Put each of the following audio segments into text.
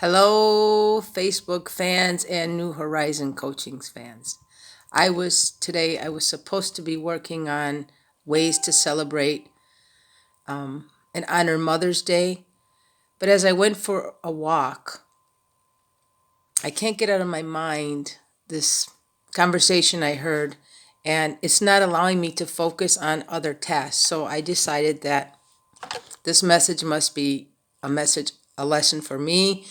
Hello, Facebook fans and New Horizon Coachings fans. I was supposed to be working on ways to celebrate and honor Mother's Day, but as I went for a walk, I can't get out of my mind this conversation I heard, and it's not allowing me to focus on other tasks. So I decided that this message must be a lesson for me,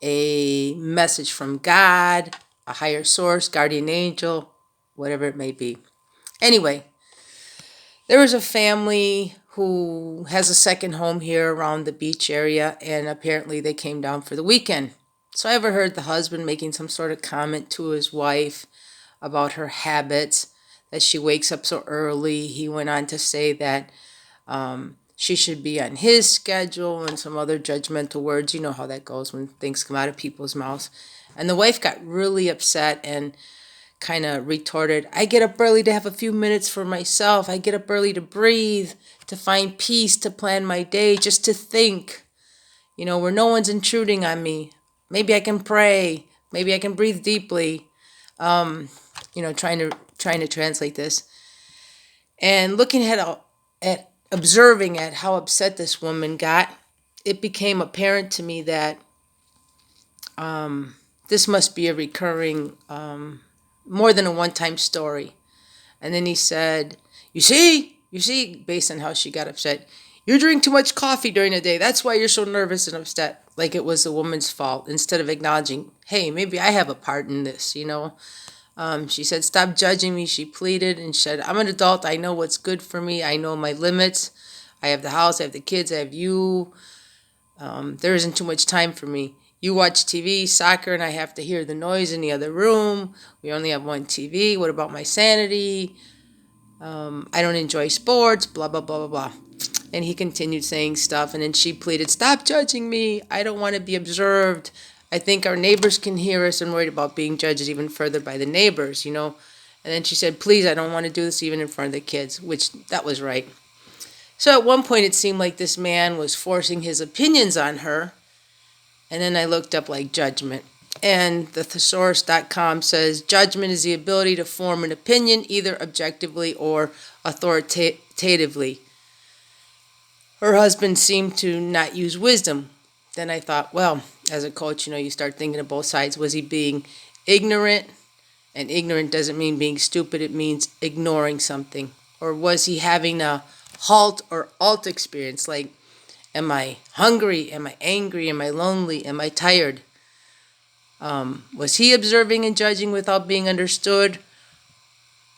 a message from God, a higher source, guardian angel, whatever it may be. Anyway, there was a family who has a second home here around the beach area, and apparently they came down for the weekend. So I overheard the husband making some sort of comment to his wife about her habits, that she wakes up so early. He went on to say that she should be on his schedule and some other judgmental words. You know how that goes when things come out of people's mouths. And the wife got really upset and kind of retorted, I get up early to have a few minutes for myself. I get up early to breathe, to find peace, to plan my day, just to think, where no one's intruding on me. Maybe I can pray. Maybe I can breathe deeply. Trying to translate this. And looking at observing at how upset this woman got, it became apparent to me that this must be a recurring, more than a one-time story. And then he said, you see, based on how she got upset, you drink too much coffee during the day. That's why you're so nervous and upset. Like it was the woman's fault, instead of acknowledging, hey, maybe I have a part in this. She said, stop judging me. She pleaded and said, I'm an adult. I know what's good for me. I know my limits. I have the house. I have the kids. I have you. There isn't too much time for me. You watch TV, soccer, and I have to hear the noise in the other room. We only have one TV. What about my sanity? I don't enjoy sports, blah, blah, blah, blah, blah. And he continued saying stuff. And then she pleaded, stop judging me. I don't want to be observed. I think our neighbors can hear us, and worried about being judged even further by the neighbors. And then she said, please, I don't want to do this even in front of the kids, which that was right. So at one point it seemed like this man was forcing his opinions on her. And then I looked up like judgment. And the thesaurus.com says judgment is the ability to form an opinion either objectively or authoritatively. Her husband seemed to not use wisdom. Then I thought, well, as a coach, you start thinking of both sides. Was he being ignorant? And ignorant doesn't mean being stupid. It means ignoring something. Or was he having a halt or alt experience? Like, am I hungry? Am I angry? Am I lonely? Am I tired? Was he observing and judging without being understood,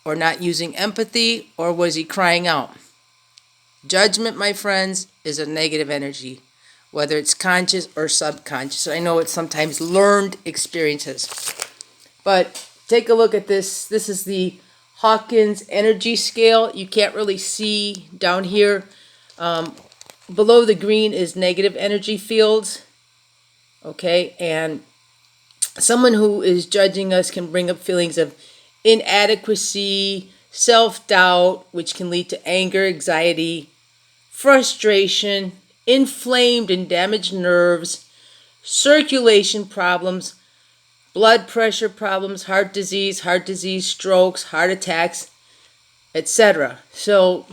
or not using empathy? Or was he crying out? Judgment, my friends, is a negative energy, whether it's conscious or subconscious. I know it's sometimes learned experiences. But take a look at this. This is the Hawkins energy scale. You can't really see down here. Below the green is negative energy fields. Okay, and someone who is judging us can bring up feelings of inadequacy, self-doubt, which can lead to anger, anxiety, frustration, inflamed and damaged nerves, circulation problems, blood pressure problems, heart disease, strokes, heart attacks, etc. So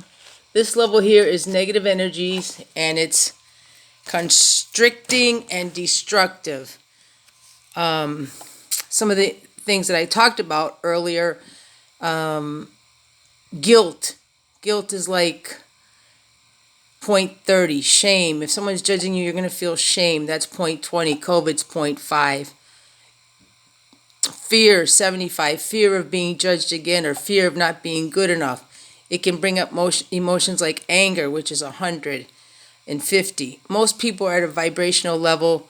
this level here is negative energies, and it's constricting and destructive. Some of the things that I talked about earlier, guilt. Guilt is like point 30. Shame. If someone's judging you, you're going to feel shame. That's point 20. COVID's point 5. Fear, 75. Fear of being judged again, or fear of not being good enough. It can bring up emotions like anger, which is 150. Most people are at a vibrational level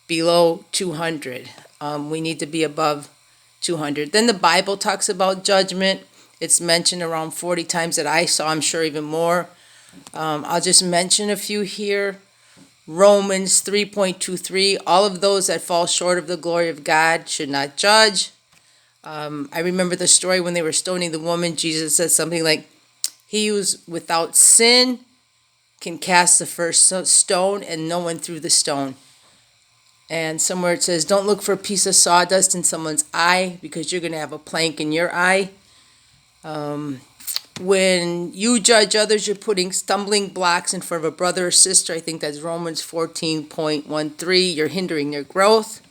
below 200. We need to be above 200. Then the Bible talks about judgment. It's mentioned around 40 times that I saw. I'm sure even more. I'll just mention a few here. Romans 3.23. All of those that fall short of the glory of God should not judge. I remember the story when they were stoning the woman. Jesus said something like, he who's without sin can cast the first stone, and no one threw the stone. And somewhere it says, don't look for a piece of sawdust in someone's eye because you're going to have a plank in your eye. When you judge others, you're putting stumbling blocks in front of a brother or sister. I think that's Romans 14.13. You're hindering their growth.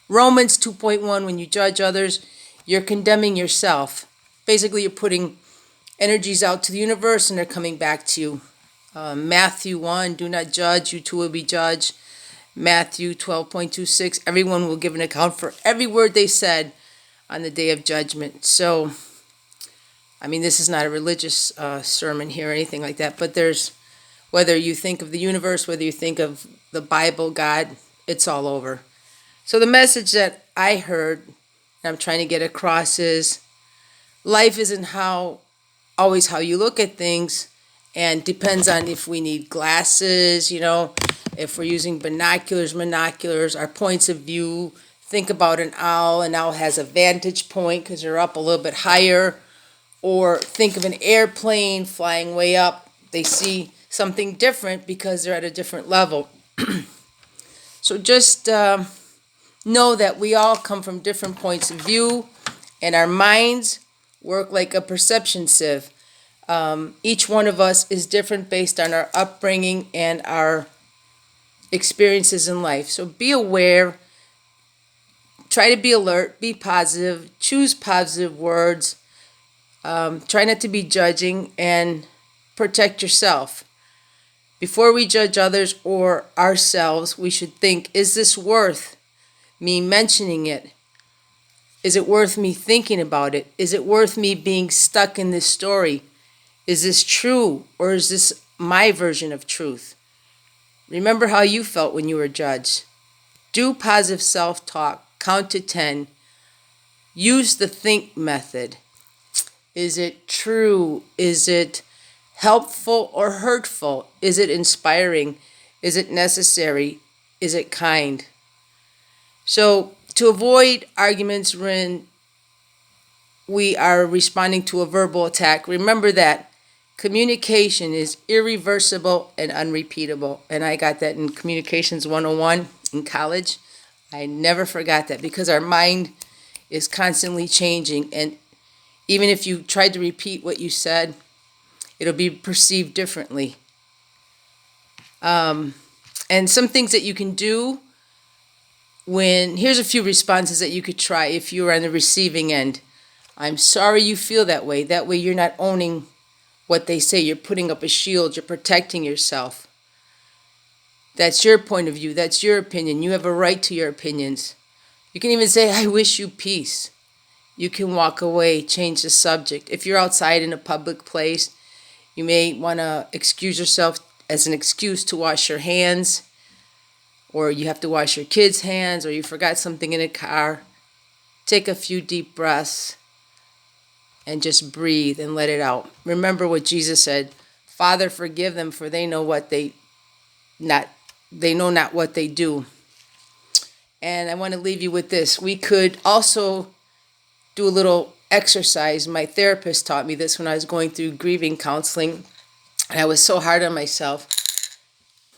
Romans 2.1, when you judge others, you're condemning yourself. Basically, you're putting energies out to the universe and they're coming back to you. Matthew 1, do not judge, you too will be judged. Matthew 12.26, everyone will give an account for every word they said on the day of judgment. So, I mean, this is not a religious sermon here or anything like that, but there's, whether you think of the universe, whether you think of the Bible, God, it's all over. So the message that I heard, and I'm trying to get across, is life isn't always how you look at things, and depends on if we need glasses, if we're using monoculars, our points of view. Think about an owl. An owl has a vantage point because they're up a little bit higher. Or think of an airplane flying way up. They see something different because they're at a different level. So just know that we all come from different points of view, and our minds work like a perception sieve. Each one of us is different based on our upbringing and our experiences in life. So be aware, try to be alert, be positive, choose positive words, try not to be judging, and protect yourself. Before we judge others or ourselves, we should think, is this worth me mentioning it? Is it worth me thinking about it? Is it worth me being stuck in this story? Is this true, or is this my version of truth? Remember how you felt when you were judged. Do positive self-talk. Count to 10. Use the think method. Is it true? Is it helpful or hurtful? Is it inspiring? Is it necessary? Is it kind? So, to avoid arguments when we are responding to a verbal attack, remember that communication is irreversible and unrepeatable. And I got that in Communications 101 in college. I never forgot that because our mind is constantly changing. And even if you tried to repeat what you said, it'll be perceived differently. And some things that you can do here's a few responses that you could try if you're on the receiving end. I'm sorry you feel that way. That way you're not owning what they say. You're putting up a shield. You're protecting yourself. That's your point of view. That's your opinion. You have a right to your opinions. You can even say, I wish you peace. You can walk away, change the subject. If you're outside in a public place, you may want to excuse yourself as an excuse to wash your hands, or you have to wash your kids' hands, or you forgot something in a car. Take a few deep breaths and just breathe and let it out. Remember what Jesus said, Father, forgive them, for they know not what they do. And I want to leave you with this. We could also do a little exercise. My therapist taught me this when I was going through grieving counseling, and I was so hard on myself.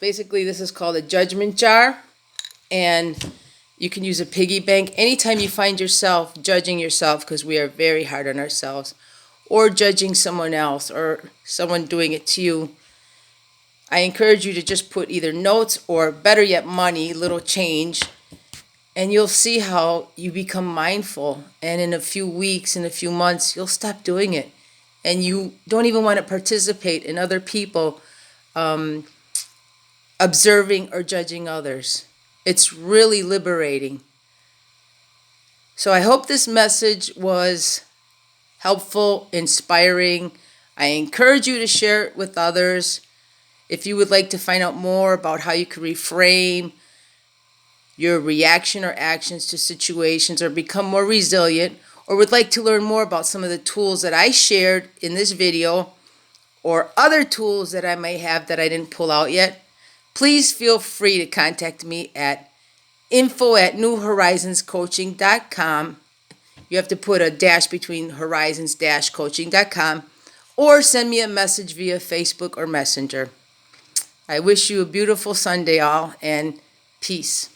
Basically, this is called a judgment jar, and you can use a piggy bank. Anytime you find yourself judging yourself, because we are very hard on ourselves, or judging someone else, or someone doing it to you, I encourage you to just put either notes or, better yet, money, little change, and you'll see how you become mindful. And in a few weeks, in a few months, you'll stop doing it. And you don't even want to participate in other people observing or judging others. It's really liberating. So I hope this message was helpful, inspiring. I encourage you to share it with others. If you would like to find out more about how you can reframe your reaction or actions to situations, or become more resilient, or would like to learn more about some of the tools that I shared in this video, or other tools that I may have that I didn't pull out yet, please feel free to contact me at info@newhorizonscoaching.com. You have to put a dash between horizons-coaching.com, or send me a message via Facebook or Messenger. I wish you a beautiful Sunday, all, and Peace.